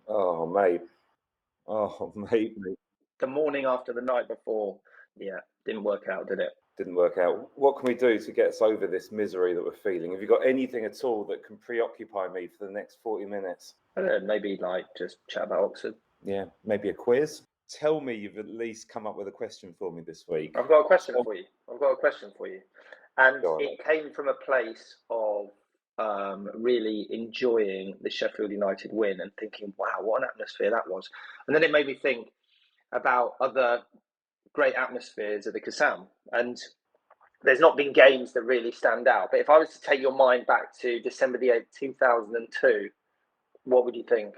Oh, mate. Oh, mate. The morning after the night before, yeah, didn't work out, did it? Didn't work out. What can we do to get us over this misery that we're feeling? Have you got anything at all that can preoccupy me for the next 40 minutes? I don't know, maybe just chat about Oxford. Yeah, maybe a quiz? Tell me you've at least come up with a question for me this week. I've got a question for you. And Go on. it came from a place of really enjoying the Sheffield United win and thinking, wow, what an atmosphere that was. And then it made me think about other great atmospheres at the Kassam. And there's not been games that really stand out. But if I was to take your mind back to December the 8th, 2002, what would you think?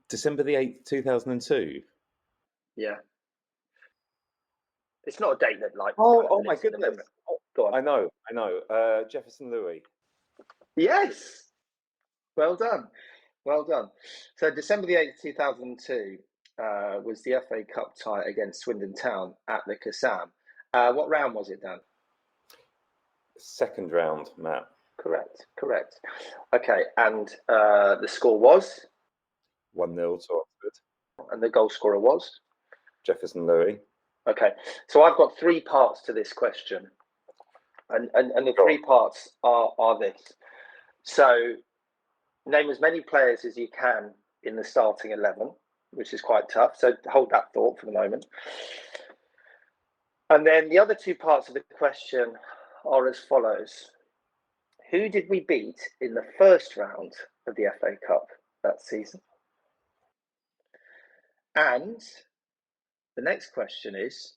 December the 8th, 2002? Yeah. It's not a date that Oh my goodness. Go on. I know. Jefferson Louis. Yes. Well done. So December the 8th, 2002 was the FA Cup tie against Swindon Town at the Kassam. What round was it, Dan? Second round, Matt. Correct. Okay, and the score was? 1-0 to Oxford. And the goal scorer was? Jefferson Louis. Okay, so I've got three parts to this question. And the three parts are this. So name as many players as you can in the starting 11, which is quite tough. So hold that thought for the moment. And then the other two parts of the question are as follows. Who did we beat in the first round of the FA Cup that season? And the next question is,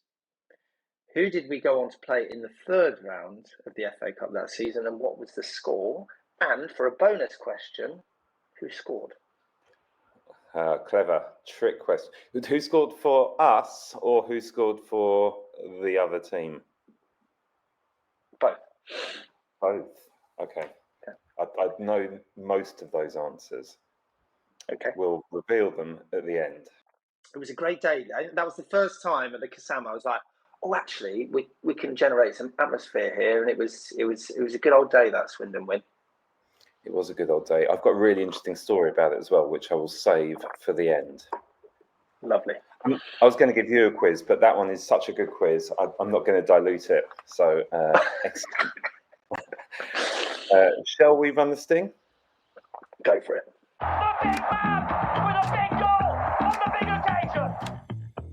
who did we go on to play in the third round of the FA Cup that season, and what was the score? And for a bonus question, who scored? Clever trick question. Who scored for us, or who scored for the other team? Both. Okay. I know most of those answers. Okay. We'll reveal them at the end. It was a great day. That was the first time at the Kassam I was like, oh, actually, we can generate some atmosphere here, and it was a good old day, that Swindon win. It was a good old day. I've got a really interesting story about it as well, which I will save for the end. Lovely. I was going to give you a quiz, but that one is such a good quiz. I'm not going to dilute it. So, excellent. Shall we run the sting? Go for it. The big man with a big goal on the big occasion.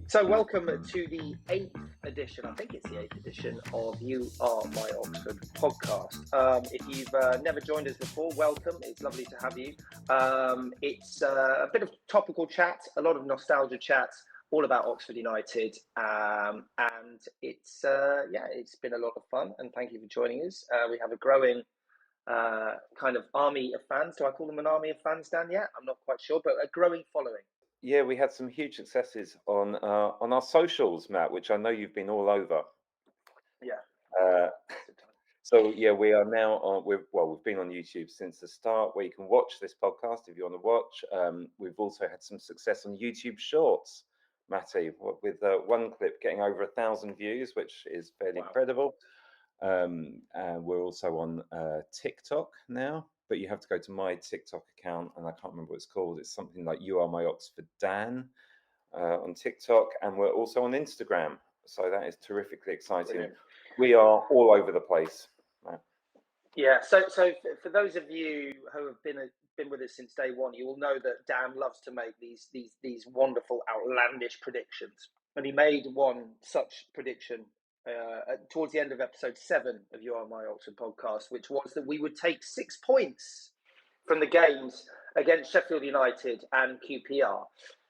So welcome to the 8th edition, I think it's the 8th edition of You Are My Oxford podcast. If you've never joined us before, welcome. It's lovely to have you. It's a bit of topical chat, a lot of nostalgia chats, all about Oxford United. And it's been a lot of fun, and thank you for joining us. We have a growing kind of army of fans. Do I call them an army of fans, Dan? Yeah, I'm not quite sure, but a growing following. Yeah, we had some huge successes on our socials, Matt, which I know you've been all over. Yeah. So yeah, we are now on. We've been on YouTube since the start, where you can watch this podcast if you want to watch. We've also had some success on YouTube Shorts, Matty, with one clip getting over 1,000 views, which is fairly incredible. And we're also on TikTok now, but you have to go to my TikTok account, and I can't remember what it's called. It's something like You Are My Oxford Dan on TikTok, and we're also on Instagram. So that is terrifically exciting. Brilliant. We are all over the place. Yeah. So for those of you who have been with us since day one, you will know that Dan loves to make these wonderful, outlandish predictions, and he made one such prediction towards the end of episode 7 of You Are My Oxford podcast, which was that we would take 6 points from the games against Sheffield United and QPR.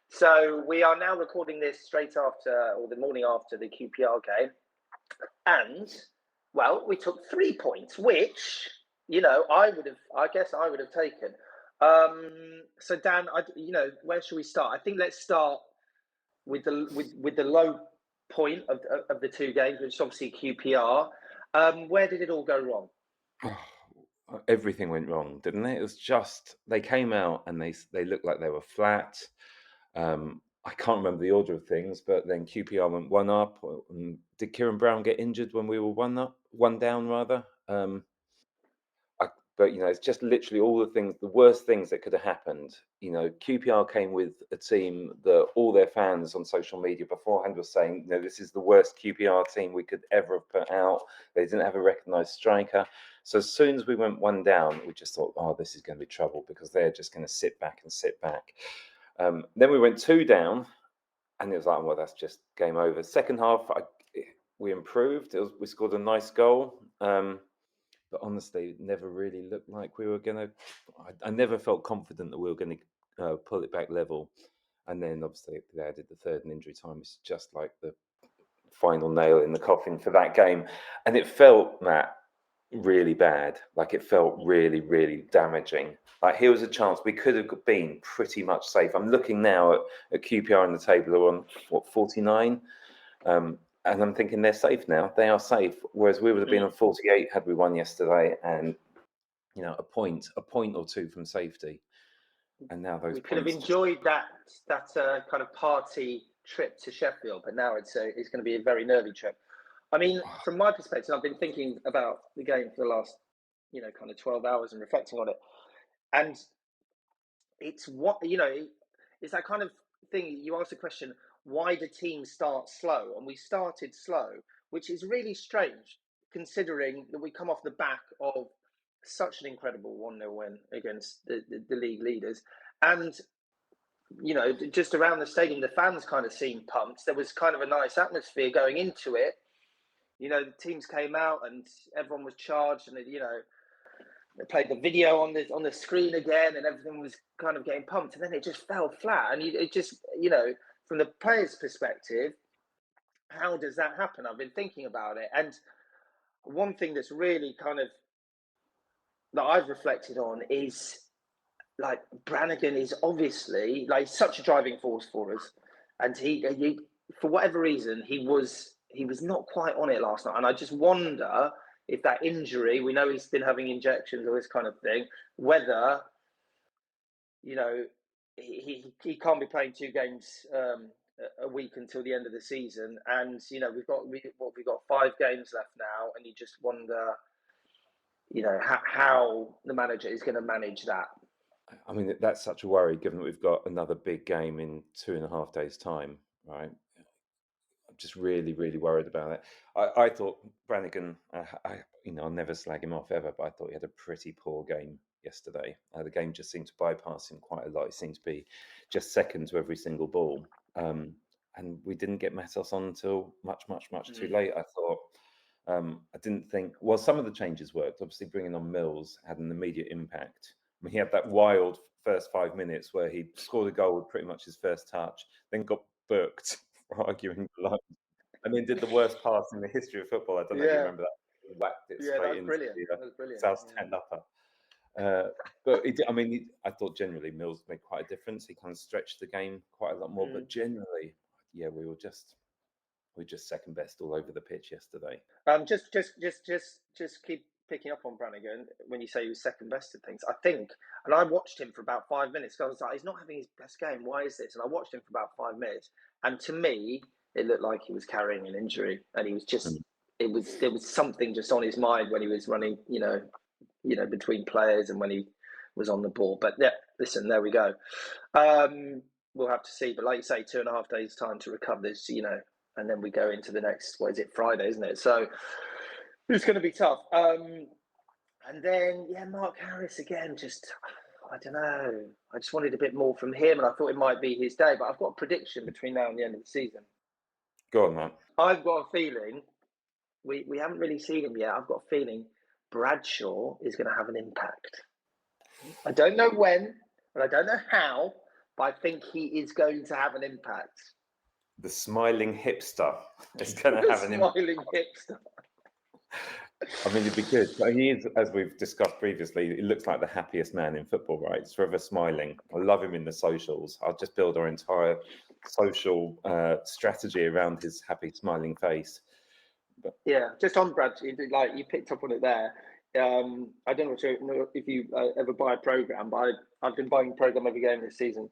So we are now recording this straight after, or the morning after, the QPR game, and well, we took 3 points, which I guess I would have taken. So Dan, where should we start? I think let's start with the low point of the two games, which is obviously QPR. Where did it all go wrong? Everything went wrong, didn't it? It was just they came out and they looked like they were flat. I can't remember the order of things, but then QPR went 1 up. Did Kieran Brown get injured when we were 1 down? Rather, But it's just literally all the worst things that could have happened. QPR came with a team that all their fans on social media beforehand were saying, this is the worst QPR team we could ever have put out. They didn't have a recognised striker. So as soon as we went one down, we just thought, oh, this is going to be trouble, because they're just going to sit back and sit back. Then we went 2 down, and it was like, well, that's just game over. Second half, we improved. We scored a nice goal. But honestly, it never really looked like we were going to. I never felt confident that we were going to pull it back level. And then obviously they added the third and injury time. It's just like the final nail in the coffin for that game. And it felt, Matt, really bad. Like, it felt really, really damaging. Like, here was a chance we could have been pretty much safe. I'm looking now at QPR on the table. They're on, 49? And I'm thinking they're safe now. They are safe. Whereas we would have been on 48 had we won yesterday, and a point or two from safety. And now those we could have enjoyed that kind of party trip to Sheffield, but now it's going to be a very nervy trip. I mean, from my perspective, I've been thinking about the game for the last kind of 12 hours and reflecting on it, and it's it's that kind of thing. You ask the question, why do teams start slow? And we started slow, which is really strange considering that we come off the back of such an incredible 1-0 win against the league leaders. And, just around the stadium, the fans kind of seemed pumped. There was kind of a nice atmosphere going into it. The teams came out and everyone was charged, and, they played the video on the screen again, and everything was kind of getting pumped. And then it just fell flat. And it just, from the players' perspective, how does that happen? I've been thinking about it. And one thing that's really kind of that I've reflected on is, like, Brannigan is obviously like such a driving force for us, and he for whatever reason he was not quite on it last night. And I just wonder if that injury, we know he's been having injections or this kind of thing, whether he can't be playing 2 games a week until the end of the season. And we've got 5 games left now, and you just wonder how the manager is going to manage that. I mean, that's such a worry, given that we've got another big game in 2.5 days' time, right? I'm just really, really worried about it. I thought Brannigan, I'll never slag him off ever, but I thought he had a pretty poor game yesterday. The game just seemed to bypass him quite a lot. He seemed to be just second to every single ball. And we didn't get Matos on until much too late, I thought. I didn't think, well, some of the changes worked. Obviously, bringing on Mills had an immediate impact. I mean, he had that wild first 5 minutes where he scored a goal with pretty much his first touch, then got booked for arguing the line, and then did the worst pass in the history of football. I don't know if you remember that. He whacked it straight into the South 10 upper. But I thought generally Mills made quite a difference. He kind of stretched the game quite a lot more. But generally, we were just second best all over the pitch yesterday. Just keep picking up on Brannigan when you say he was second best at things. I think, and I watched him for about 5 minutes. I was like, he's not having his best game. Why is this? And I watched him for about 5 minutes, and to me, it looked like he was carrying an injury, and he was just. There was something just on his mind when he was running, between players and when he was on the ball. But listen, there we go. We'll have to see. But like you say, 2.5 days time to recover this, and then we go into the next, Friday, isn't it? So it's going to be tough. And then, Mark Harris again, I don't know. I just wanted a bit more from him, and I thought it might be his day. But I've got a prediction between now and the end of the season. Go on, man. I've got a feeling, we haven't really seen him yet. I've got a feeling Bradshaw is going to have an impact. I don't know when, and I don't know how, but I think he is going to have an impact. The smiling hipster is going to have an impact. Smiling hipster. I mean, it'd be good. But he is, as we've discussed previously, he looks like the happiest man in football, right? He's forever smiling. I love him in the socials. I'll just build our entire social strategy around his happy, smiling face. But... just on Brad, like you picked up on it there. I don't know if you ever buy a programme, but I've been buying a programme every game this season.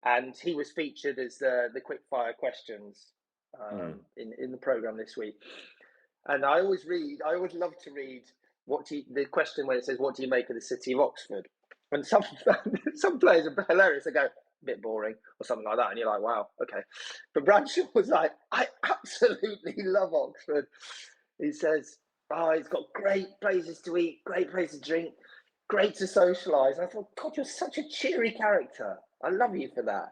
And he was featured as the quick fire questions in the programme this week. And I always love to read the question where it says, what do you make of the city of Oxford? And some players are hilarious. They go, a bit boring or something like that. And you're like, wow, okay. But Bradshaw was like, I absolutely love Oxford. He says, oh, it's got great places to eat, great places to drink, great to socialise. And I thought, God, you're such a cheery character. I love you for that.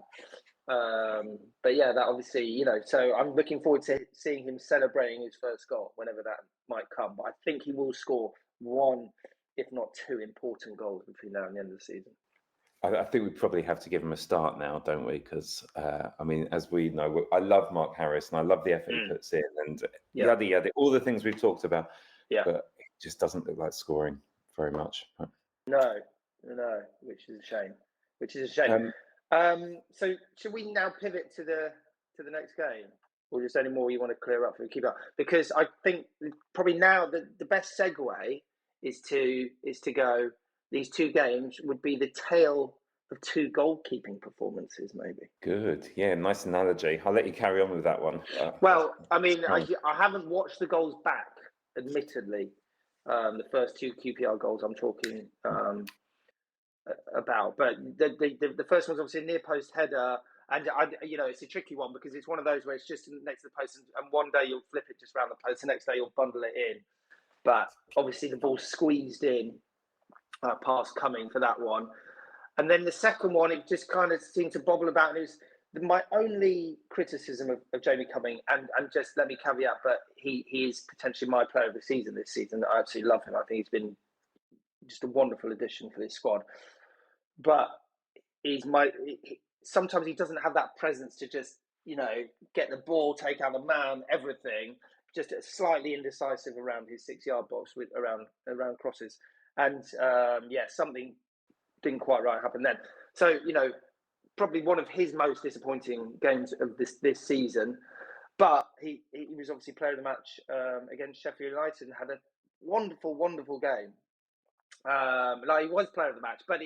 But yeah, that obviously, you know, so I'm looking forward to seeing him celebrating his first goal whenever that might come. But I think he will score one, if not two, important goals between now and the end of the season. I think we probably have to give him a start now, don't we? Because I mean, as we know, I love Mark Harris and I love the effort he puts in, and yada yada, all the things we've talked about. Yeah, but it just doesn't look like scoring very much. No, which is a shame. So should we now pivot to the next game, or just any more you want to clear up for keep up? Because I think probably now the best segue is to go. These two games would be the tale of two goalkeeping performances, maybe. Good, yeah, nice analogy. I'll let you carry on with that one. Well, I mean, I haven't watched the goals back, admittedly. The first two QPR goals I'm talking about, but the first one's obviously a near post header, and it's a tricky one because it's one of those where it's just next to the post, and one day you'll flip it just around the post, the next day you'll bundle it in. But obviously the ball squeezed in, pass coming for that one, and then the second one it just kind of seemed to bobble about, and it was my only criticism of Jamie Cumming, and just let me caveat, but he is potentially my player of the season this season. I absolutely love him. I think he's been just a wonderful addition for this squad. But sometimes he doesn't have that presence to just, get the ball, take out the man, everything. Just slightly indecisive around his 6-yard box around crosses. And something didn't quite right happen then. So, probably one of his most disappointing games of this season. But he was obviously player of the match against Sheffield United and had a wonderful, wonderful game. He was player of the match, but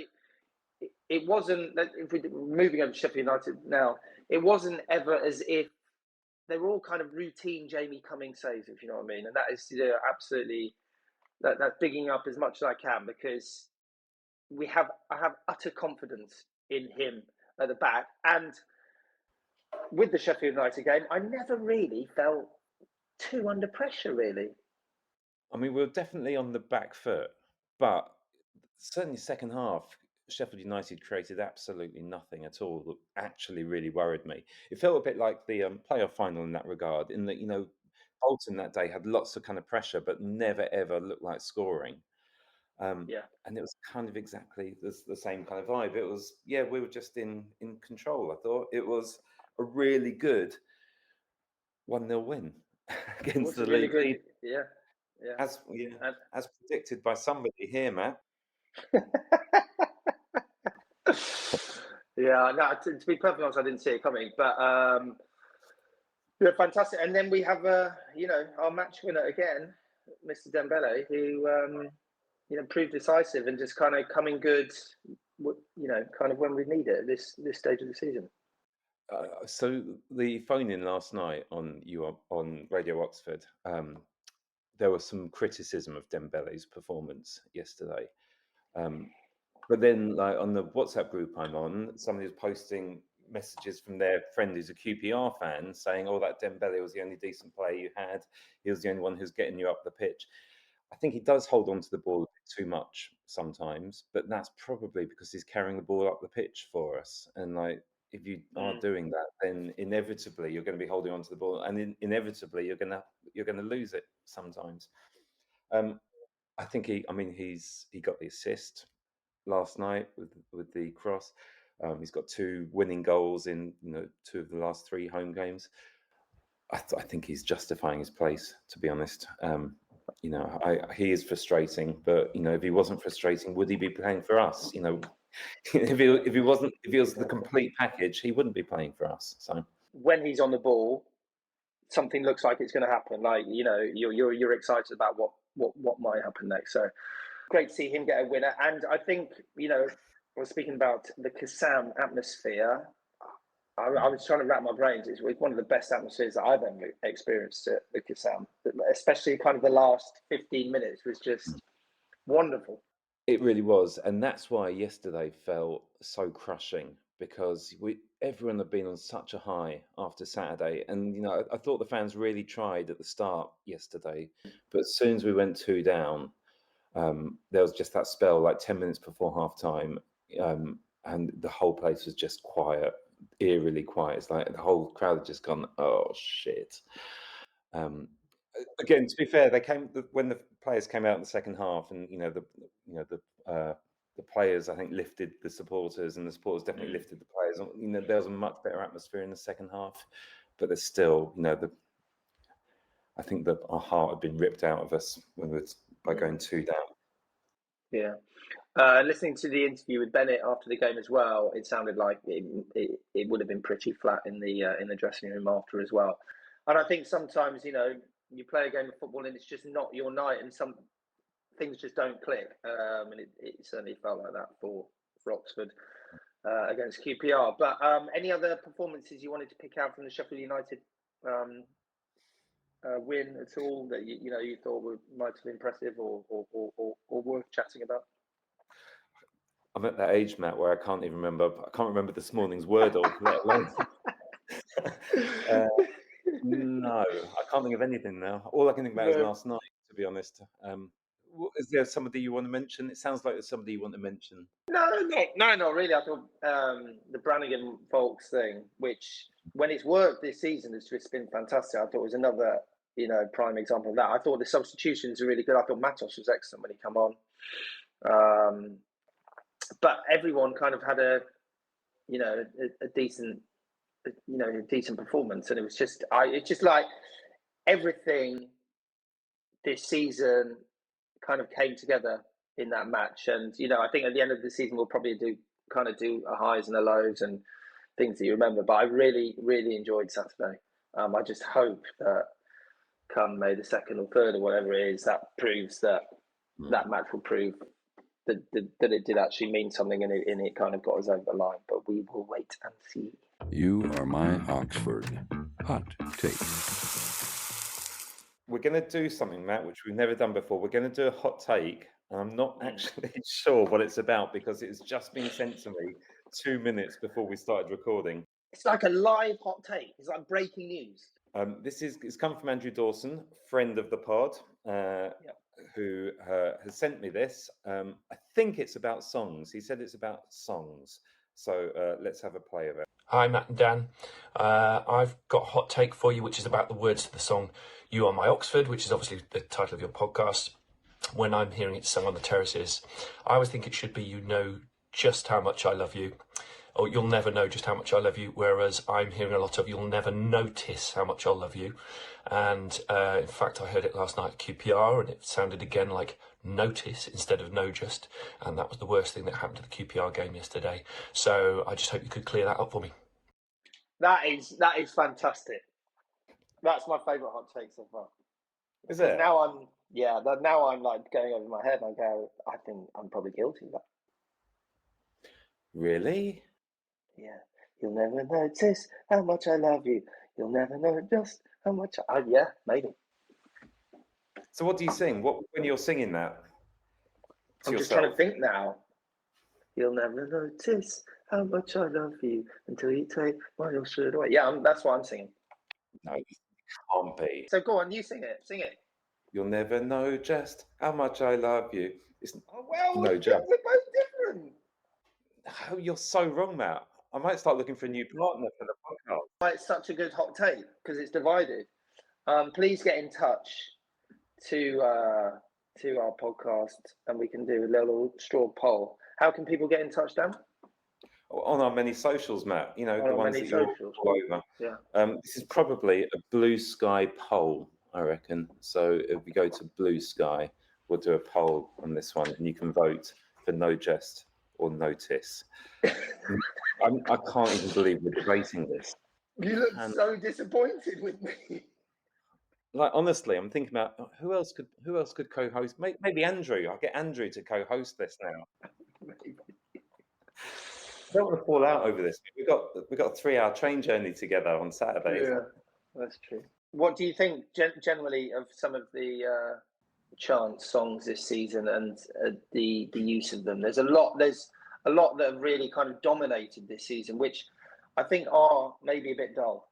it wasn't. If we're moving over to Sheffield United now, it wasn't ever as if they were all kind of routine Jamie Cumming saves, if you know what I mean. And that is absolutely that's bigging up as much as I can, because I have utter confidence in him at the back. And with the Sheffield United game, I never really felt too under pressure, really. I mean, we were definitely on the back foot, but certainly second half, Sheffield United created absolutely nothing at all that actually really worried me. It felt a bit like the playoff final in that regard, in that, Bolton that day had lots of kind of pressure, but never ever looked like scoring. And it was kind of exactly the same kind of vibe. It was, we were just in control. I thought it was a really good 1-0 win against the league. Really good, as predicted by somebody here, Matt. To be perfectly honest, I didn't see it coming, but fantastic. And then we have our match winner again, Mr. Dembele, who proved decisive and just kind of coming good, kind of when we need it at this stage of the season. So the phone in last night on Radio Oxford, there was some criticism of Dembele's performance yesterday. But then, like on the WhatsApp group I'm on, somebody was posting messages from their friend who's a QPR fan saying, "Oh, that Dembele was the only decent player you had. He was the only one who's getting you up the pitch." I think he does hold on to the ball a bit too much sometimes, but that's probably because he's carrying the ball up the pitch for us. And like, if you are doing that, then inevitably you're going to be holding on to the ball, and inevitably you're going to lose it sometimes. I think he got the assist last night with the cross. He's got 2 winning goals in 2 of the last 3 home games. I think he's justifying his place, to be honest. He is frustrating, but if he wasn't frustrating, would he be playing for us? If he was the complete package, he wouldn't be playing for us. So when he's on the ball, something looks like it's going to happen. Like you're excited about what might happen next. So great to see him get a winner. And I think I was speaking about the Kassam atmosphere. I was trying to wrap my brains. It's one of the best atmospheres that I've ever experienced at the Kassam, especially kind of the last 15 minutes was just Wonderful. It really was, and that's why yesterday felt so crushing, because everyone had been on such a high after Saturday, and I thought the fans really tried at the start yesterday, but as soon as we went 2 down, there was just that spell, like 10 minutes before half time, and the whole place was just quiet, eerily quiet. It's like the whole crowd had just gone, oh shit. Again, to be fair, when the players came out in the second half, and the players, I think, lifted the supporters, and the supporters definitely lifted the players. There was a much better atmosphere in the second half, but there's still, I think that our heart had been ripped out of us by going 2 down. Yeah. Listening to the interview with Bennett after the game as well, it sounded like it would have been pretty flat in the dressing room after as well. And I think sometimes, you play a game of football and it's just not your night, and some things just don't click. And it certainly felt like that for Oxford against QPR. But any other performances you wanted to pick out from the Sheffield United win at all that you thought might have been impressive or worth chatting about? I'm at that age, Matt, where I can't remember this morning's Wordle, let alone. No, I can't think of anything now. All I can think about is last night, to be honest. Is there somebody you want to mention? It sounds like there's somebody you want to mention. No, not really. I thought the Brannigan Volks thing, which when it's worked this season, it's just been fantastic. I thought it was another, prime example of that. I thought the substitutions are really good. I thought Matos was excellent when he came on. But everyone kind of had a decent performance, and it's just like everything this season kind of came together in that match. And I think at the end of the season we'll probably do a highs and a lows and things that you remember. But I really, really enjoyed Saturday. I just hope that come May the 2nd or 3rd or whatever it is, that proves that match will prove that it did actually mean something, and it kind of got us over the line. But we will wait and see. You are my Oxford hot take. We're going to do something, Matt, which we've never done before. We're going to do a hot take, and I'm not actually sure what it's about because it's just been sent to me 2 minutes before we started recording. It's like a live hot take. It's like breaking news. It's come from Andrew Dawson, friend of the pod, who has sent me this. I think it's about songs. He said it's about songs. So let's have a play of it. Hi, Matt and Dan. I've got a hot take for you, which is about the words to the song You Are My Oxford, which is obviously the title of your podcast. When I'm hearing it sung on the terraces, I always think it should be You Know Just How Much I Love You, or You'll Never Know Just How Much I Love You, whereas I'm hearing a lot of You'll Never Notice How Much I Love You. And in fact, I heard it last night at QPR, and it sounded again like notice instead of no just, and that was the worst thing that happened to the QPR game yesterday. So I just hope you could clear that up for me. That is fantastic. That's my favourite hot take so far. Is it? Now I'm like going over my head and I go, I think I'm probably guilty of that. Really? Yeah. You'll never notice how much I love you. You'll never know just how much yeah, maybe. So what do you sing? When you're singing that? I'm just trying to think now. You'll never notice how much I love you until you take my shirt away. Yeah, that's what I'm singing. No, it can't be. So go on, you sing it. Sing it. You'll never know just how much I love you. We're both different. Oh, you're so wrong, Matt. I might start looking for a new partner for the podcast. It's such a good hot take because it's divided. Please get in touch to our podcast and we can do a little straw poll. How can people get in touch, Dan? On our many socials, Matt. The ones that you're all over. Yeah. This is probably a Blue Sky poll, I reckon. So if we go to Blue Sky, we'll do a poll on this one, and you can vote for no jest or notice. I can't even believe we're debating this. You look so disappointed with me. Like, honestly, I'm thinking about who else could co-host. Maybe Andrew. I'll get Andrew to co-host this now. Maybe. I don't want to fall out over this. We got a 3-hour train journey together on Saturday. Yeah, that's true. What do you think generally of some of the chant songs this season and the use of them. There's a lot that have really kind of dominated this season, which I think are maybe a bit dull.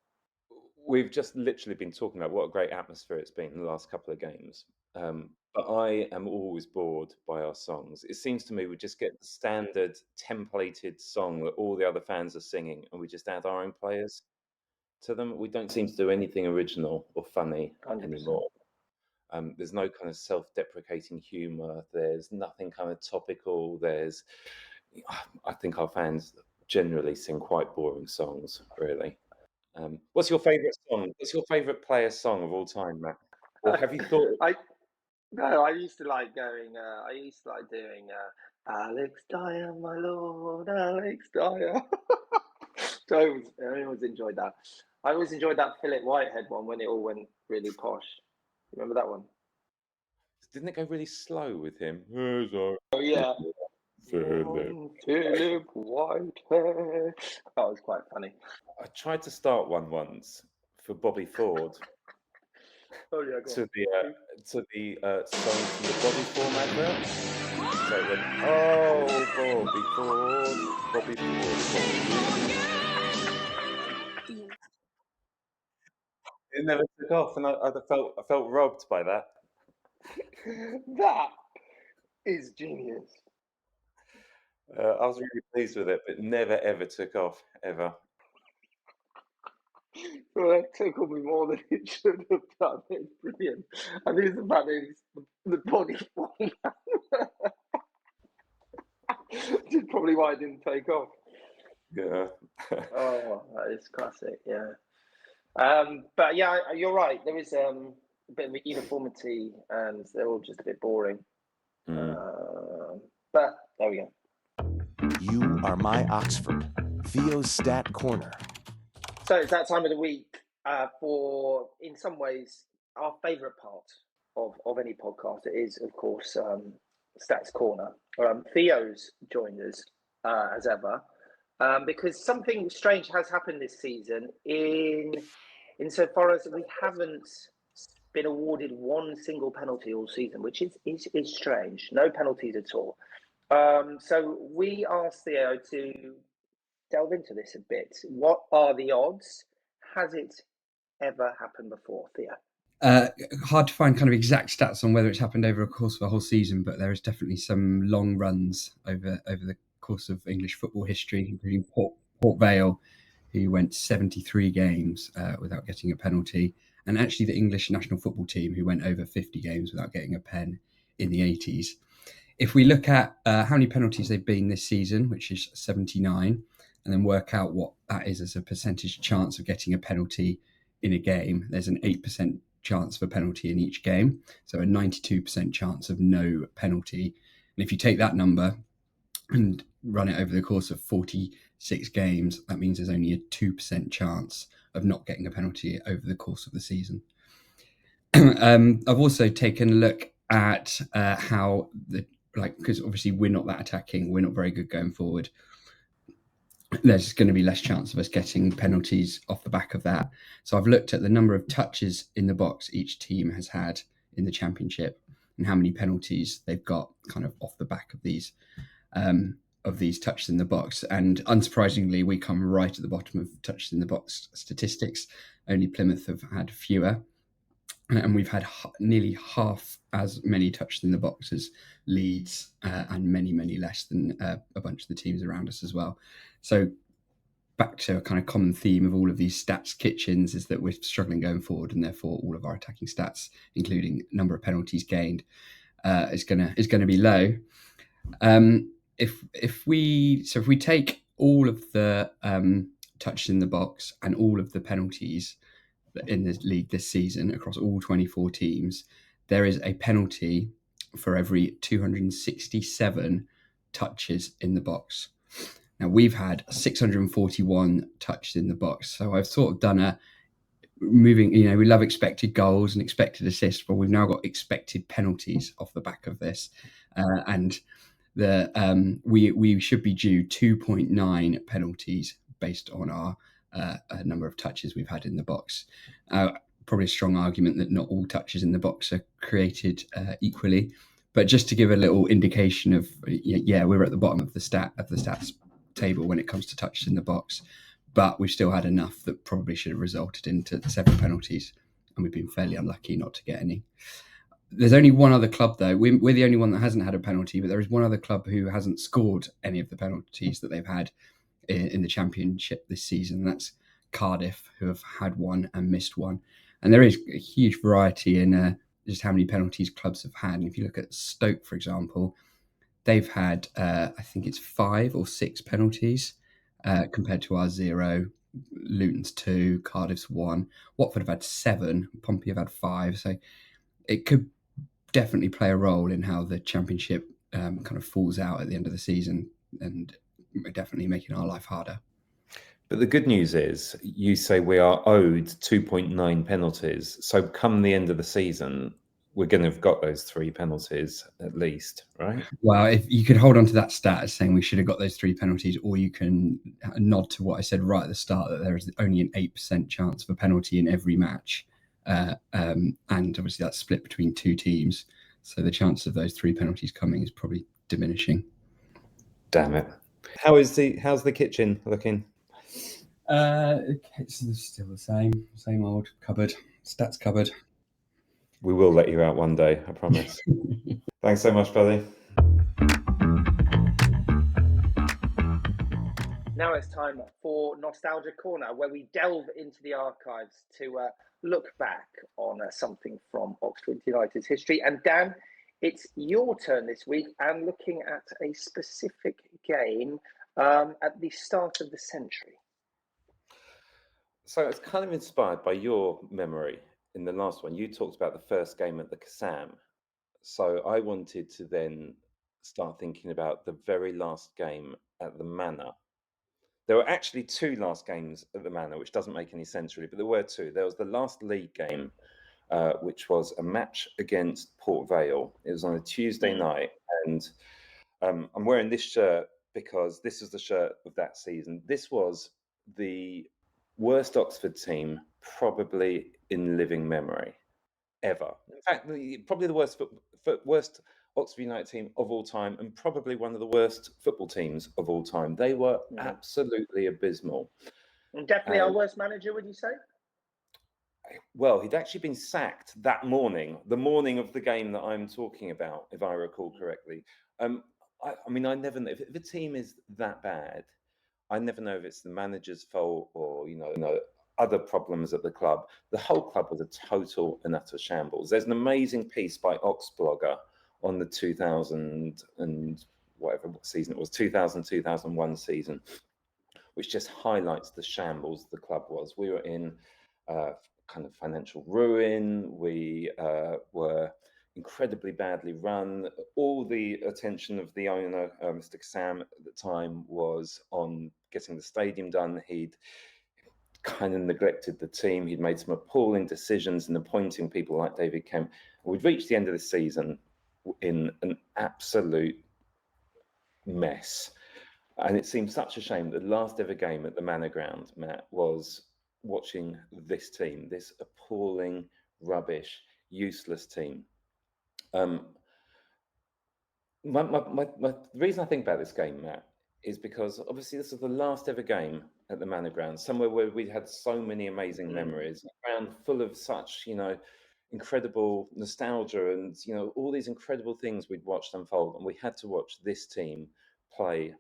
We've just literally been talking about what a great atmosphere it's been in the last couple of games. But I am always bored by our songs. It seems to me we just get the standard templated song that all the other fans are singing, and we just add our own players to them. We don't seem to do anything original or funny 100%. anymore. There's no kind of self-deprecating humour. There's nothing kind of topical. I think our fans generally sing quite boring songs, really. What's your favourite song? What's your favourite player song of all time, Matt? Or have you thought? I used to like doing Alex Dyer, my lord, Alex Dyer. So I always enjoyed that. I always enjoyed that Philip Whitehead one when it all went really posh. Remember that one? Didn't it go really slow with him? Oh yeah. Philip Whitehead. That was quite funny. I tried to start one once for Bobby Ford. Oh yeah, go on. To the song from the Bobby Ford advert. So it went, oh Bobby Ford. It never took off, and I felt robbed by that. That is genius. I was really pleased with it, but never ever took off ever. Well, that tickled me more than it should have done. It's brilliant. And here's the fact that it's the body format. Which is probably why it didn't take off. Yeah. Oh, that is classic, yeah. But yeah, you're right. There is a bit of uniformity and they're all just a bit boring. But there we go. You are my Oxford. Theo's Stat Corner. So it's that time of the week for, in some ways, our favourite part of any podcast. It is, of course, Stats Corner. Theo's joined us as ever because something strange has happened this season insofar as we haven't been awarded one single penalty all season, which is strange. No penalties at all. So we asked Theo to delve into this a bit. What are the odds? Has it ever happened before, Theo? Hard to find kind of exact stats on whether it's happened over a course of a whole season, but there is definitely some long runs over the course of English football history, including Port Vale, who went 73 games without getting a penalty, and actually the English national football team, who went over 50 games without getting a pen in the 80s. If we look at how many penalties they've been this season, which is 79, and then work out what that is as a percentage chance of getting a penalty in a game, there's an 8% chance of a penalty in each game. So a 92% chance of no penalty. And if you take that number and run it over the course of 46 games, that means there's only a 2% chance of not getting a penalty over the course of the season. I've also taken a look at how because obviously we're not that attacking, we're not very good going forward. There's going to be less chance of us getting penalties off the back of that. So I've looked at the number of touches in the box each team has had in the championship and how many penalties they've got kind of off the back of these touches in the box. And unsurprisingly, we come right at the bottom of touches in the box statistics. Only Plymouth have had fewer. And we've had nearly half as many touches in the box as Leeds and many, many less than a bunch of the teams around us as well. So back to a kind of common theme of all of these stats kitchens is that we're struggling going forward, and therefore all of our attacking stats, including number of penalties gained, is going to be low. If we take all of the touches in the box and all of the penalties in the league this season across all 24 teams, there is a penalty for every 267 touches in the box. Now, we've had 641 touches in the box. So I've sort of done we love expected goals and expected assists, but we've now got expected penalties off the back of this. And we should be due 2.9 penalties based on our number of touches we've had in the box. probably a strong argument that not all touches in the box are created equally. But just to give a little indication of, we're at the bottom of the stats table when it comes to touches in the box, but we've still had enough that probably should have resulted into 7 penalties, and we've been fairly unlucky not to get any. There's only one other club, though. We're the only one that hasn't had a penalty, but there is one other club who hasn't scored any of the penalties that they've had in the Championship this season. That's Cardiff, who have had one and missed one. And there is a huge variety in just how many penalties clubs have had. And if you look at Stoke, for example, they've had, I think it's 5 or 6 penalties compared to our 0. Luton's 2, Cardiff's 1. Watford have had 7, Pompey have had 5. So it could definitely play a role in how the Championship kind of falls out at the end of the season, and definitely making our life harder. But the good news is, you say we are owed 2.9 penalties. So come the end of the season, we're going to have got those 3 penalties at least, right? Well, if you could hold on to that stat as saying we should have got those 3 penalties, or you can nod to what I said right at the start, that there is only an 8% chance of a penalty in every match. And obviously that's split between 2 teams. So the chance of those 3 penalties coming is probably diminishing. Damn it. How's the kitchen looking? It's still the same old cupboard, stats cupboard. We will let you out one day, I promise. Thanks so much, buddy. Now it's time for Nostalgia Corner, where we delve into the archives to look back on something from Oxford United's history. And Dan, it's your turn this week, and looking at a specific game at the start of the century. So it's kind of inspired by your memory in the last one. You talked about the first game at the Kassam. So I wanted to then start thinking about the very last game at the Manor. There were actually 2 last games at the Manor, which doesn't make any sense really, but there were 2. There was the last league game, which was a match against Port Vale. It was on a Tuesday night, and I'm wearing this shirt because this is the shirt of that season. This was the worst Oxford team probably in living memory ever. In fact, probably the worst Oxford United team of all time, and probably one of the worst football teams of all time. They were absolutely abysmal. And definitely our worst manager, would you say? Well, he'd actually been sacked that morning, the morning of the game that I'm talking about, if I recall correctly. I mean, I never know if the team is that bad. I never know if it's the manager's fault or other problems at the club. The whole club was a total and utter shambles. There's an amazing piece by Oxblogger on the 2000 and whatever season it was, 2001 season, which just highlights the shambles the club was. We were in kind of financial ruin. We were incredibly badly run. All the attention of the owner, Mr. Kassam, at the time was on getting the stadium done. He'd kind of neglected the team. He'd made some appalling decisions in appointing people like David Kemp. We'd reached the end of the season in an absolute mess. And it seemed such a shame that the last ever game at the Manor Ground, Matt, was watching this team, this appalling, rubbish, useless team. The reason I think about this game, Matt, is because obviously this is the last ever game at the Manor Ground, somewhere where we had so many amazing memories, a ground full of such, incredible nostalgia and, all these incredible things we'd watched unfold, and we had to watch this team play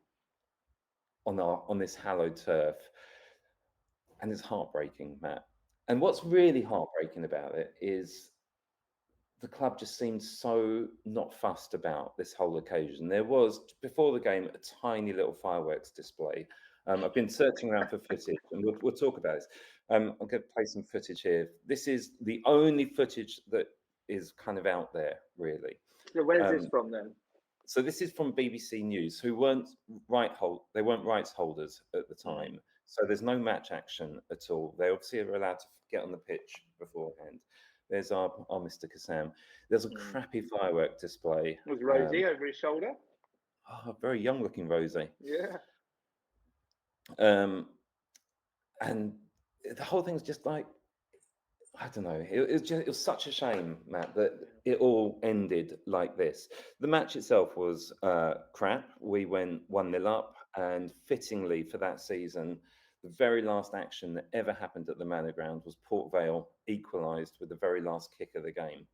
on this hallowed turf. And it's heartbreaking, Matt. And what's really heartbreaking about it is the club just seemed so not fussed about this whole occasion. There was, before the game, a tiny little fireworks display. I've been searching around for footage, and we'll talk about this. I'm going to play some footage here. This is the only footage that is kind of out there, really. So where's this from then? So this is from BBC News, who weren't rights holders at the time. So there's no match action at all. They obviously are allowed to get on the pitch beforehand. There's our Mr. Kassam. There's a crappy firework display. Was Rosie over his shoulder? Oh, very young looking Rosie. Yeah. And the whole thing's just like I don't know. It was such a shame, Matt, that it all ended like this. The match itself was crap. We went 1-0 up, and fittingly for that season, the very last action that ever happened at the Manor ground was Port Vale equalised with the very last kick of the game.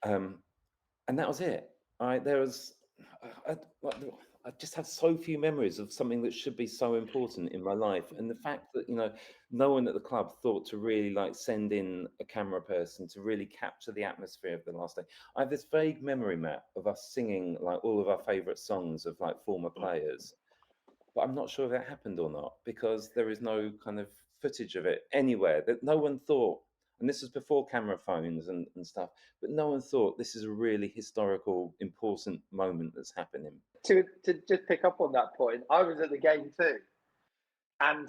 And that was it. There was, I, I just have so few memories of something that should be so important in my life, and the fact that no one at the club thought to really like send in a camera person to really capture the atmosphere of the last day. I have this vague memory, Matt, of us singing like all of our favourite songs of like former players, but I'm not sure if that happened or not because there is no kind of footage of it anywhere. That no one thought, and this was before camera phones and stuff, but no one thought this is a really historical, important moment that's happening. To just pick up on that point, I was at the game too, and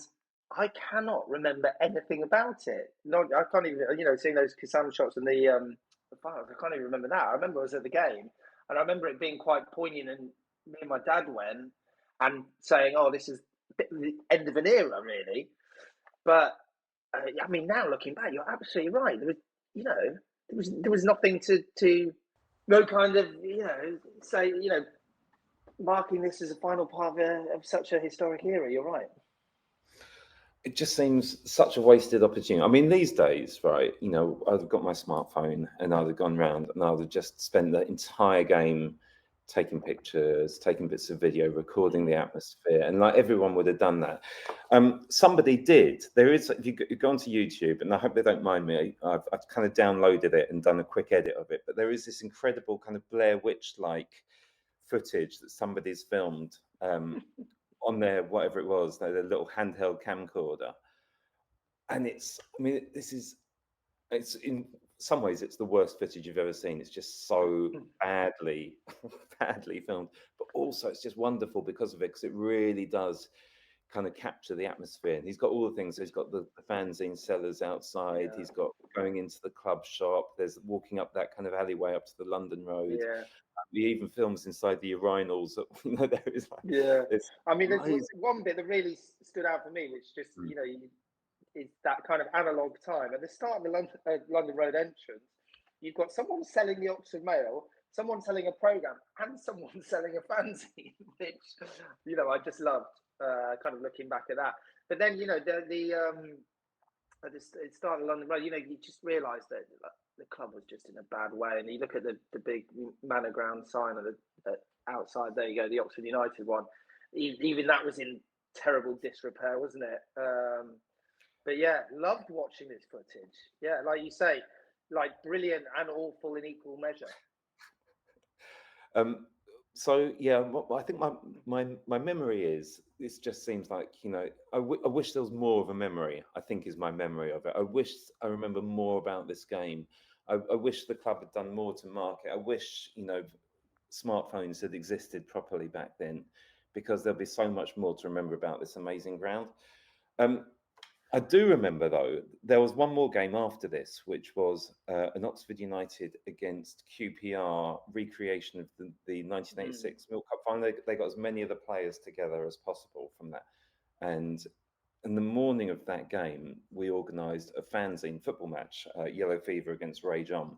I cannot remember anything about it. I can't even, seeing those Kassam shots and the files, I can't even remember that. I remember I was at the game, and I remember it being quite poignant, and me and my dad went and saying, "Oh, this is the end of an era, really." But I mean, now looking back, you're absolutely right. There was nothing to no kind of say marking this as a final part of such a historic era. You're right. It just seems such a wasted opportunity. I mean, these days, right? I'd have got my smartphone and I'd have gone round and I'd have just spent the entire game taking pictures, taking bits of video, recording the atmosphere, and like everyone would have done that. Somebody did. There is, if you go onto YouTube, and I hope they don't mind me, I've kind of downloaded it and done a quick edit of it, but there is this incredible kind of Blair Witch-like footage that somebody's filmed on their, whatever it was, their little handheld camcorder. And it's in some ways it's the worst footage you've ever seen. It's just so badly filmed, but also it's just wonderful because of it, because it really does kind of capture the atmosphere. And he's got all the things. So he's got the fanzine sellers outside. Yeah. He's got going into the club shop. There's walking up that kind of alleyway up to the London Road. Yeah. He even films inside the urinals. There is like, yeah. I mean, there's one bit that really stood out for me, which just is that kind of analog time. At the start of the London Road entrance, you've got someone selling the Oxford Mail, someone selling a programme, and someone selling a fanzine, which, I just loved kind of looking back at that. But then, at the start of the London Road, you just realise that the club was just in a bad way. And you look at the big Manor ground sign at the outside, there you go, the Oxford United one. Even that was in terrible disrepair, wasn't it? But yeah, loved watching this footage. Yeah, like you say, like brilliant and awful in equal measure. So yeah, I think my memory is, this just seems like, I wish there was more of a memory, I think is my memory of it. I wish I remember more about this game. I wish the club had done more to market. I wish, smartphones had existed properly back then, because there'll be so much more to remember about this amazing ground. I do remember, though, there was one more game after this, which was an Oxford United against QPR recreation of the 1986 Milk Cup final. They got as many of the players together as possible from that. And in the morning of that game, we organised a fanzine football match, Yellow Fever against Rage On.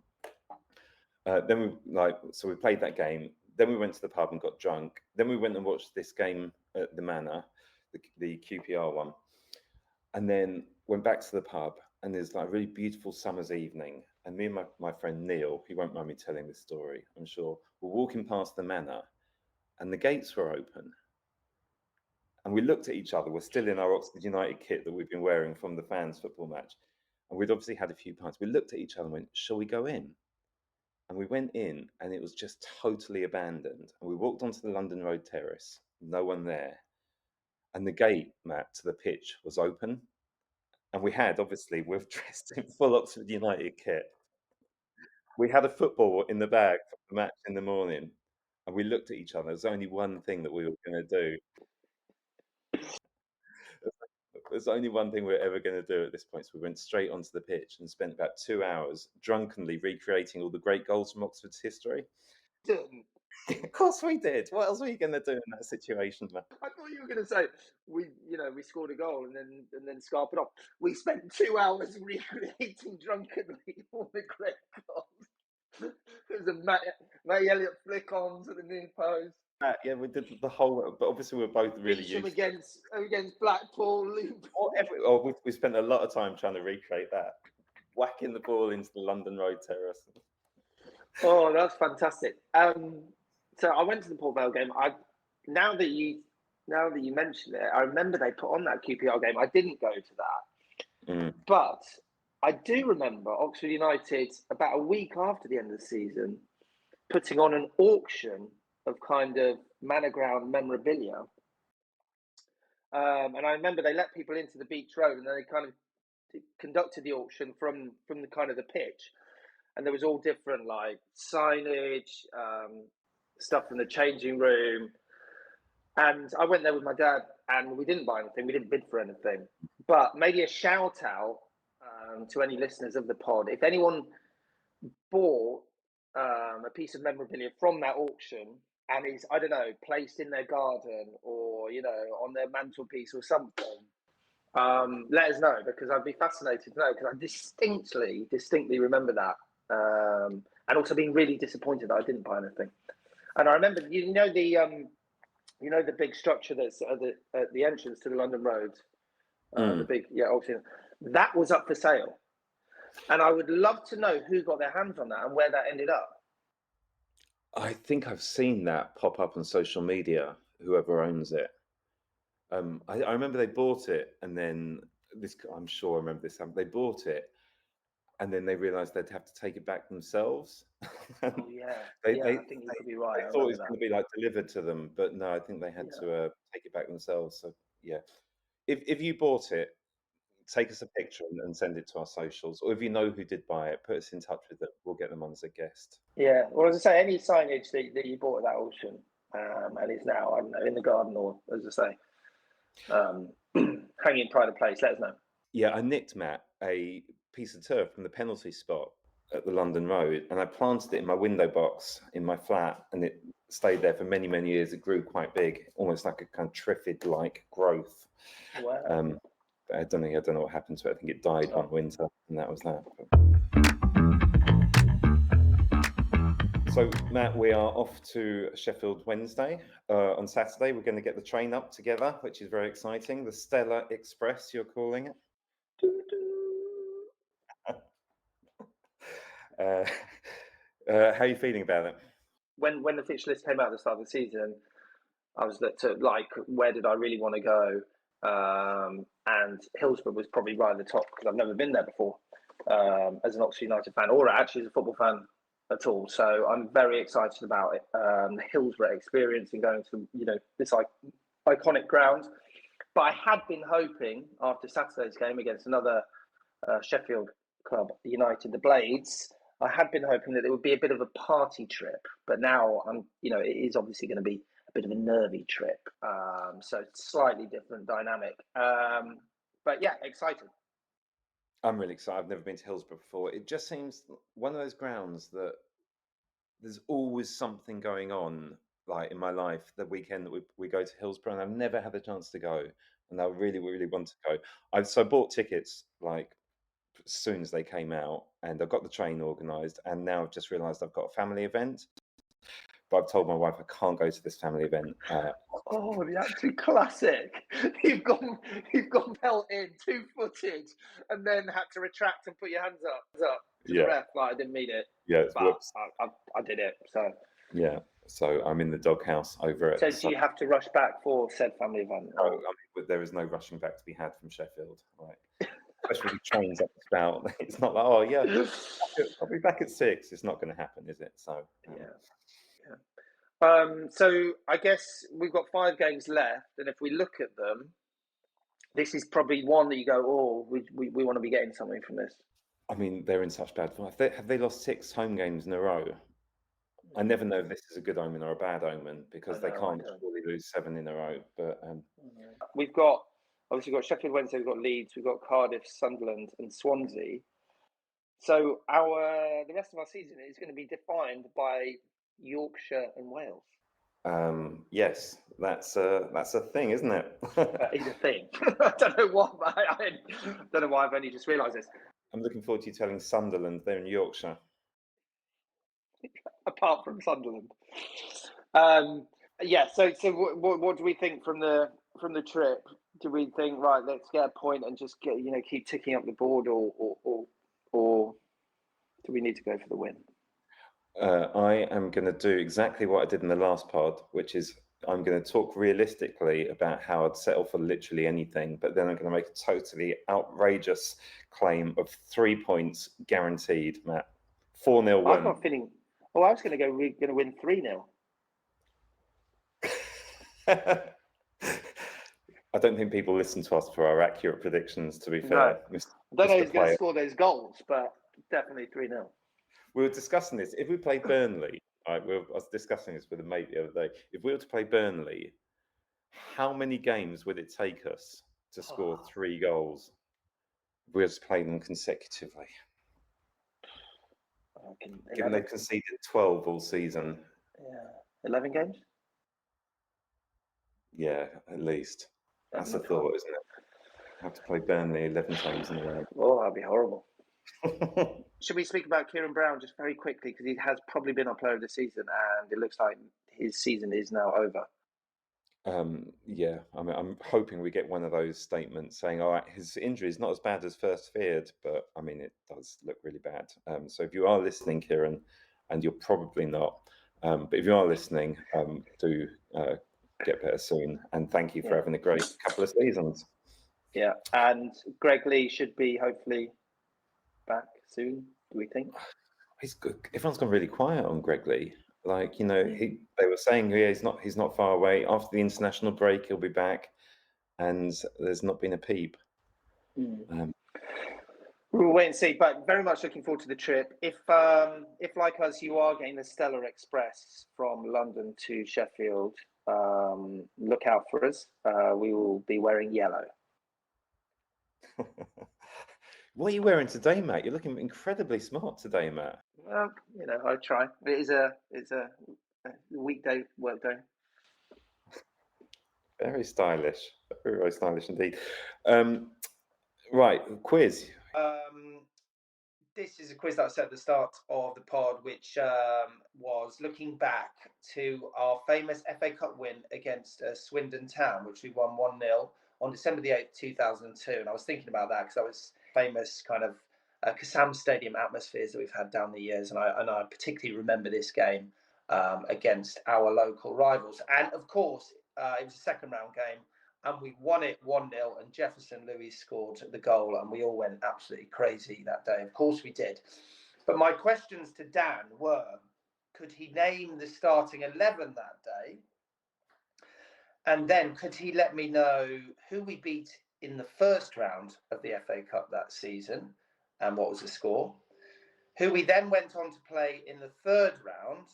So we played that game. Then we went to the pub and got drunk. Then we went and watched this game at the Manor, the QPR one. And then went back to the pub, and there's like a really beautiful summer's evening. And me and my friend Neil, he won't mind me telling this story, I'm sure, we're walking past the Manor, and the gates were open. And we looked at each other. We're still in our Oxford United kit that we've been wearing from the fans' football match. And we'd obviously had a few pints. We looked at each other and went, shall we go in? And we went in, and it was just totally abandoned. And we walked onto the London Road terrace, no one there. And the gate, Matt, to the pitch was open. And we're dressed in full Oxford United kit. We had a football in the bag for the match in the morning. And we looked at each other. There's only one thing that we were going to do. There's only one thing we're ever going to do at this point. So we went straight onto the pitch and spent about 2 hours drunkenly recreating all the great goals from Oxford's history. Of course we did. What else were you going to do in that situation, man? I thought you were going to say we scored a goal and then scarf it off. We spent 2 hours recreating drunkenly all the great goals. There was a Matty Elliott flick on to the near post. Yeah, we did the whole. But obviously, we were both really Beecham used against Blackpool. Loop. we spent a lot of time trying to recreate that, whacking the ball into the London Road terrace. Oh, that's fantastic. So I went to the Port Vale game. Now that you mention it, I remember they put on that QPR game. I didn't go to that, but I do remember Oxford United about a week after the end of the season putting on an auction of kind of Manor ground memorabilia. And I remember they let people into the beach road, and then they kind of conducted the auction from the kind of the pitch. And there was all different like signage, stuff from the changing room. And I went there with my dad, and we didn't buy anything. We didn't bid for anything. But maybe a shout out to any listeners of the pod. If anyone bought a piece of memorabilia from that auction and is, I don't know, placed in their garden or, on their mantelpiece or something, let us know, because I'd be fascinated to know, because I distinctly remember that. And also being really disappointed that I didn't buy anything. And I remember, the big structure that's at the entrance to the London Road, the big, obviously, that was up for sale. And I would love to know who got their hands on that and where that ended up. I think I've seen that pop up on social media, whoever owns it. I remember they bought it, and then I'm sure I remember this. They bought it, and then they realised they'd have to take it back themselves. Oh yeah, I think you could be right. They thought it was going to be like delivered to them, but no, I think they had to take it back themselves. So yeah, if you bought it, take us a picture and send it to our socials, or if you know who did buy it, put us in touch with them. We'll get them on as a guest. Yeah, well, as I say, any signage that you bought at that auction, and is now, I don't know, in the garden, or as I say, hanging pride of place, let us know. Yeah, I nicked, Matt, a piece of turf from the penalty spot at the London Road, and I planted it in my window box in my flat, and it stayed there for many, many years. It grew quite big, almost like a kind of triffid-like growth. Wow. I don't know what happened to it. I think it died one winter, and that was that. So, Matt, we are off to Sheffield Wednesday. On Saturday, we're going to get the train up together, which is very exciting. The Stella Express, you're calling it. How are you feeling about it? When the fixture list came out at the start of the season, I was like, where did I really want to go? And Hillsborough was probably right at the top, because I've never been there before as an Oxford United fan, or actually as a football fan at all. So I'm very excited about it. The Hillsborough experience and going to this iconic ground. But I had been hoping, after Saturday's game against another Sheffield club, United, the Blades, I had been hoping that it would be a bit of a party trip. But now it is obviously going to be a bit of a nervy trip. So slightly different dynamic. But yeah, excited. I'm really excited. I've never been to Hillsborough before. It just seems one of those grounds that there's always something going on. Like in my life, the weekend that we go to Hillsborough, and I've never had the chance to go, and I really, really want to go. I bought tickets like as soon as they came out, and I've got the train organised, and now I've just realised I've got a family event. But I've told my wife I can't go to this family event. Oh, the absolute classic! You've gone belt in 2-footed, and then had to retract and put your hands up to the ref. Like, I didn't mean it. Yeah, but I did it. So yeah, so I'm in the doghouse over it. So do you have to rush back for said family event? No, I mean, there is no rushing back to be had from Sheffield. Right. Especially with trains up the spout. It's not like, oh yeah, I'll be back at 6. It's not going to happen, is it? So so I guess we've got 5 games left, and if we look at them, this is probably one that you go, oh, we want to be getting something from this. I mean, they're in such bad form. Have they lost 6 home games in a row? I never know if this is a good omen or a bad omen, because they can't surely lose 7 in a row. But we've got Sheffield Wednesday, we've got Leeds, we've got Cardiff, Sunderland, and Swansea. So the rest of our season is going to be defined by Yorkshire and Wales? Yes, that's a thing, isn't it? Is a thing. I don't know why. I don't know why I've only just realised this. I'm looking forward to you telling Sunderland they're in Yorkshire. Apart from Sunderland. Yeah. So what do we think from the trip? Do we think, right, let's get a point and just keep ticking up the board, or do we need to go for the win? I am going to do exactly what I did in the last pod, which is I'm going to talk realistically about how I'd settle for literally anything, but then I'm going to make a totally outrageous claim of 3 points guaranteed, Matt. 4-0 win. I'm not feeling. Oh, I was going to go. We're going to win 3-0. I don't think people listen to us for our accurate predictions, to be fair. No. I don't know who's going to score those goals, but definitely 3-0. We were discussing this. If we play Burnley, I was discussing this with a mate the other day. If we were to play Burnley, how many games would it take us to score 3 goals if we were to play them consecutively? Given they've conceded 12 all season. Yeah. 11 games? Yeah, at least. That's a thought, isn't it? Have to play Burnley 11 times in a row. Oh, that'd be horrible. Should we speak about Kieran Brown just very quickly, because he has probably been our player of the season, and it looks like his season is now over. Yeah, I mean, I'm hoping we get one of those statements saying, all right, his injury is not as bad as first feared, but I mean, it does look really bad. So if you are listening, Kieran, and you're probably not, but if you are listening, do get better soon, and thank you for having a great couple of seasons. Yeah, and Greg Lee should be hopefully back soon, do we think? He's good. Everyone's gone really quiet on Greg Lee. Like, they were saying he's not far away. After the international break, he'll be back, and there's not been a peep. We'll wait and see, but very much looking forward to the trip. If like us, you are getting the Stellar Express from London to Sheffield, look out for us. We will be wearing yellow. What are you wearing today, Matt? You're looking incredibly smart today, Matt. Well, I try. It's a weekday work day. Very stylish. Very, very stylish indeed. Right, quiz. This is a quiz that I said at the start of the pod, which was looking back to our famous FA Cup win against Swindon Town, which we won 1-0 on December the 8th, 2002. And I was thinking about that because that was famous kind of Kassam Stadium atmospheres that we've had down the years. And I particularly remember this game against our local rivals. And of course, it was a second round game. And we won it 1-0, and Jefferson Louis scored the goal, and we all went absolutely crazy that day. Of course we did. But my questions to Dan were, could he name the starting 11 that day? And then could he let me know who we beat in the first round of the FA Cup that season, and what was the score? Who we then went on to play in the third round,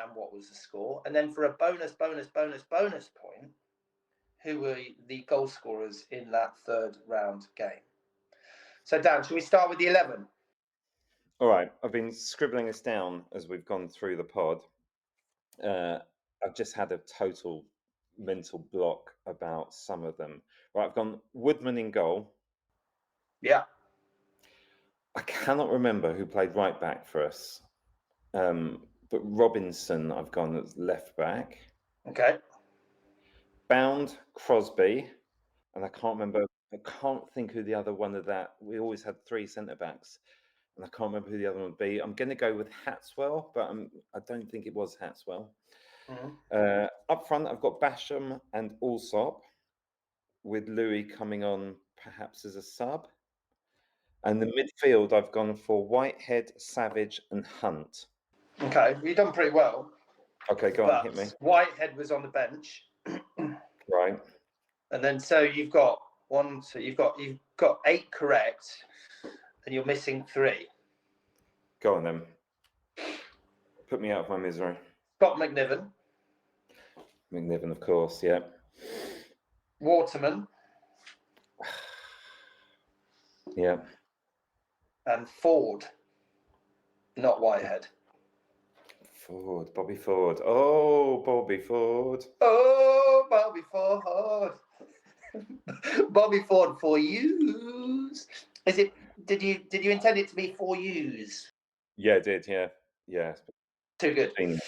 and what was the score? And then for a bonus point, who were the goal scorers in that third round game? So, Dan, should we start with the 11? All right. I've been scribbling this down as we've gone through the pod. I've just had a total mental block about some of them. Right, I've gone Woodman in goal. Yeah. I cannot remember who played right back for us. But Robinson, I've gone as left back. Okay. Bound, Crosby, and I can't think who the other one of that. We always had 3 centre backs, and I can't remember who the other one would be. I'm going to go with Hatswell, but I don't think it was Hatswell. Mm-hmm. Up front, I've got Basham and Allsop, with Louis coming on perhaps as a sub. And the midfield, I've gone for Whitehead, Savage, and Hunt. Okay, you've done pretty well. Okay, go on, hit me. Whitehead was on the bench. Right. And then so you've got you've got 8 correct, and you're missing 3. Go on then. Put me out of my misery. Scott McNiven. McNiven, of course, yeah. Waterman. Yeah. And Ford, not Whitehead. Ford, Bobby Ford. Oh, Bobby Ford. Oh, Bobby Ford. Bobby Ford for yous. Is it? Did you intend it to be for yous? Yeah, it did. Yeah. Too good. Seen-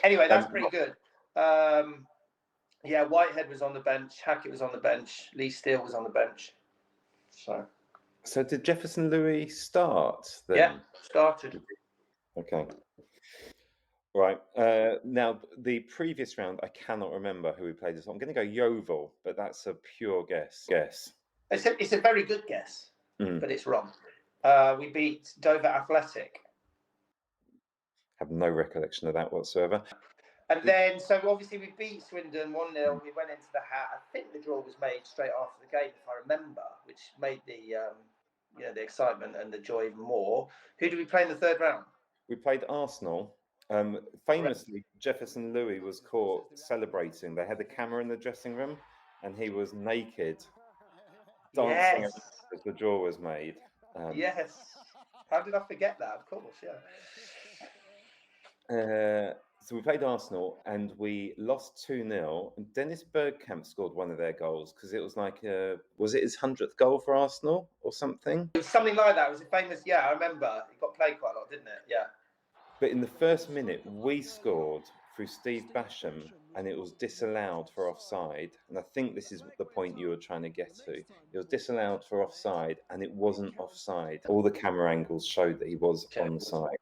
Anyway, that's pretty good. Yeah, Whitehead was on the bench. Hackett was on the bench. Lee Steele was on the bench. So did Jefferson Louis start then? Yeah, started. Okay. Right. Now, the previous round, I cannot remember who we played this. I'm going to go Yeovil, but that's a pure guess. It's a very good guess, but it's wrong. We beat Dover Athletic. Have no recollection of that whatsoever. And then, so obviously we beat Swindon 1-0. We went into the hat. I think the draw was made straight after the game, if I remember, which made the excitement and the joy even more. Who did we play in the third round? We played Arsenal. Famously, Jefferson Louis was caught celebrating. They had a camera in the dressing room, and he was naked, dancing as the draw was made. Yes. How did I forget that? Of course, yeah. So we played Arsenal and we lost 2-0. And Dennis Bergkamp scored one of their goals because it was like, was it his 100th goal for Arsenal or something? It was something like that. It was a famous, I remember. It got played quite a lot, didn't it? Yeah. But in the first minute, we scored through Steve Basham and it was disallowed for offside. And I think this is the point you were trying to get to. It was disallowed for offside and it wasn't offside. All the camera angles showed that he was onside.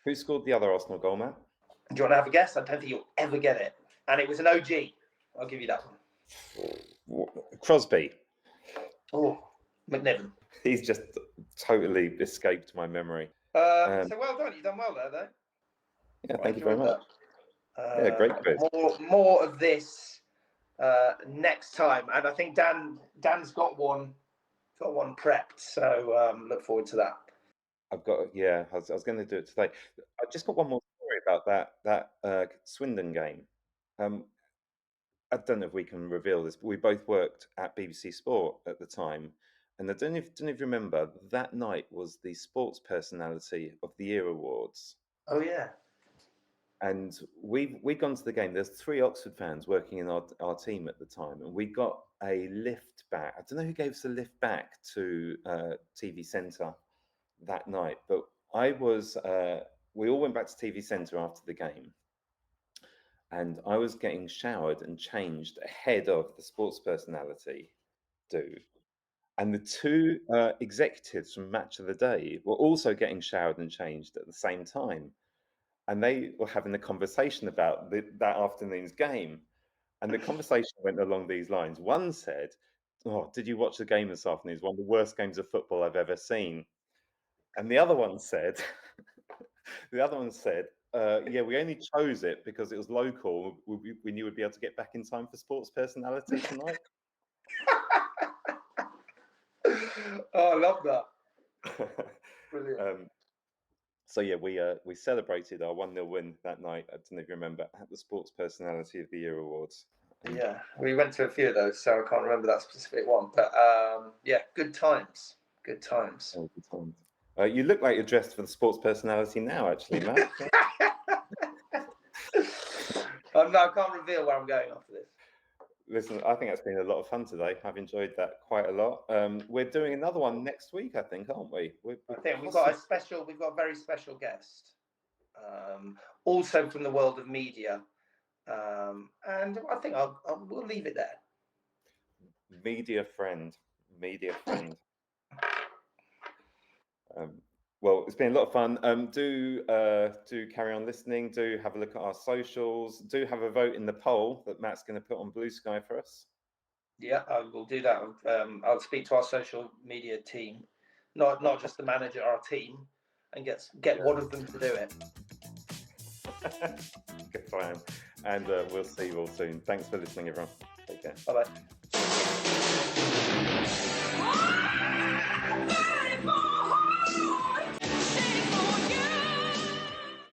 Who scored the other Arsenal goal, Matt? Do you want to have a guess? I don't think you'll ever get it. And it was an OG. I'll give you that one. Crosby. Oh, McNiven. He's just totally escaped my memory. So well done. You've done well there, though. Yeah, thank you very much. Yeah, great quiz. More of this next time. And I think Dan's got one prepped. So look forward to that. I've got, I was going to do it today. I just got one more story about that Swindon game. I don't know if we can reveal this, but we both worked at BBC Sport at the time. And I don't know if you remember, that night was the Sports Personality of the Year Awards. Oh, yeah. And we'd gone to the game. There's 3 Oxford fans working in our team at the time. And we got a lift back. I don't know who gave us a lift back to TV Centre that night, but we all went back to TV Centre after the game. And I was getting showered and changed ahead of the Sports Personality dude. And the 2 executives from Match of the Day were also getting showered and changed at the same time. And they were having a conversation about that afternoon's game. And the conversation went along these lines. One said, "Oh, did you watch the game this afternoon? It's one of the worst games of football I've ever seen." And the other one said, yeah, we only chose it because it was local. We knew we'd be able to get back in time for Sports Personality tonight. Oh, I love that. Brilliant. So yeah, we celebrated our 1-0 win that night. I don't know if you remember, at the Sports Personality of the Year Awards. Yeah, we went to a few of those, so I can't remember that specific one. But yeah, good times. Good times. Oh, good times. You look like you're dressed for the Sports Personality now, actually, Matt. No, I can't reveal where I'm going after this. Listen, I think that's been a lot of fun today. I've enjoyed that quite a lot. We're doing another one next week, I think, aren't we? I think we've got a very special guest, also from the world of media, and I think we'll leave it there. Media friend. Well, it's been a lot of fun. Do carry on listening. Do have a look at our socials. Do have a vote in the poll that Matt's going to put on Blue Sky for us. Yeah, I will do that. I'll speak to our social media team, not just the manager, our team, and get one of them to do it. Good plan. And we'll see you all soon. Thanks for listening, everyone. Take care. Bye-bye.